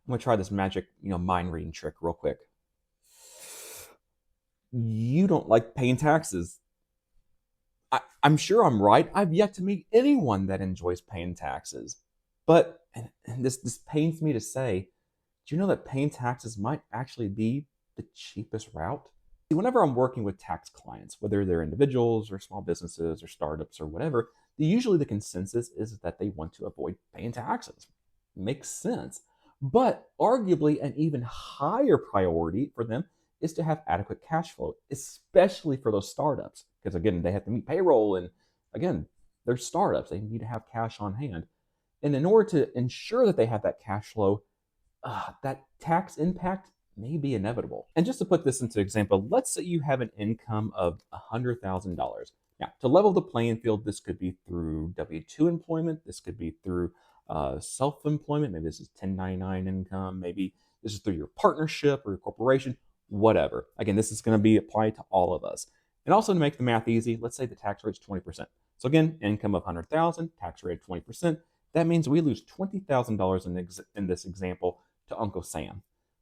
I'm gonna try this magic, mind reading trick real quick. You don't like paying taxes. I'm sure I'm right. I've yet to meet anyone that enjoys paying taxes. But and this pains me to say, do you know that paying taxes might actually be the cheapest route? See, whenever I'm working with tax clients, whether they're individuals or small businesses or startups or whatever, usually the consensus is that they want to avoid paying taxes. Makes sense. But arguably, an even higher priority for them is to have adequate cash flow, especially for those startups. Because again, they have to meet payroll, and again, they're startups. They need to have cash on hand. And in order to ensure that they have that cash flow, that tax impact may be inevitable. And just to put this into example, let's say you have an income of $100,000. Now, to level the playing field, this could be through W-2 employment. This could be through self-employment. Maybe this is 1099 income. Maybe this is through your partnership or your corporation, whatever. Again, this is going to be applied to all of us. And also to make the math easy, let's say the tax rate is 20%. So again, income of 100,000, tax rate of 20%. That means we lose $20,000 in this example to Uncle Sam.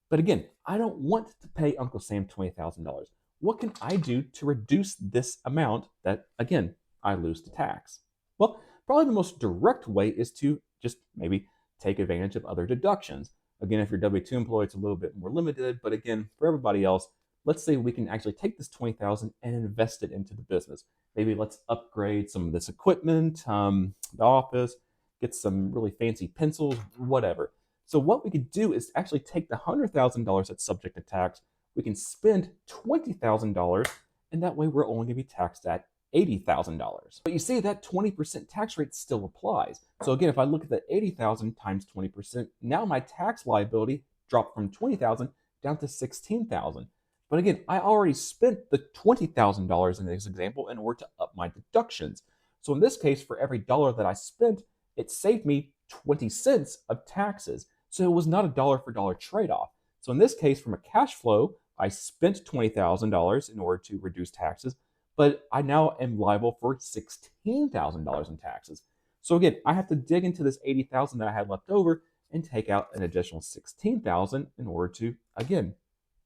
But again, I don't want to pay Uncle Sam $20,000. What can I do to reduce this amount that, again, I lose to tax? Well, probably the most direct way is to just maybe take advantage of other deductions. Again, if you're a W-2 employee, it's a little bit more limited. But again, for everybody else, let's say we can actually take this $20,000 and invest it into the business. Maybe let's upgrade some of this equipment, the office, get some really fancy pencils, whatever. So what we could do is actually take the $100,000 that's subject to tax. We can spend $20,000, and that way we're only going to be taxed at $80,000. But you see that 20% tax rate still applies. So again, if I look at the 80,000 times 20%, now my tax liability dropped from 20,000 down to 16,000. But again, I already spent the $20,000 in this example in order to up my deductions. So in this case, for every dollar that I spent, it saved me 20 cents of taxes. So it was not a dollar for dollar trade off. So in this case, from a cash flow, I spent $20,000 in order to reduce taxes, but I now am liable for $16,000 in taxes. So again, I have to dig into this 80,000 that I had left over and take out an additional 16,000 in order to, again,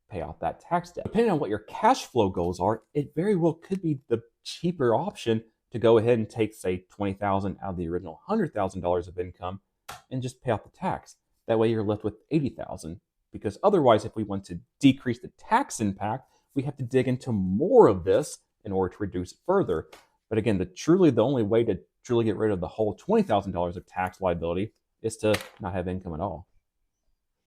pay off that tax debt. Depending on what your cash flow goals are, it very well could be the cheaper option to go ahead and take, say, 20,000 out of the original $100,000 of income and just pay off the tax. That way you're left with 80,000. Because otherwise, if we want to decrease the tax impact, we have to dig into more of this in order to reduce it further. But again, the only way to truly get rid of the whole $20,000 of tax liability is to not have income at all.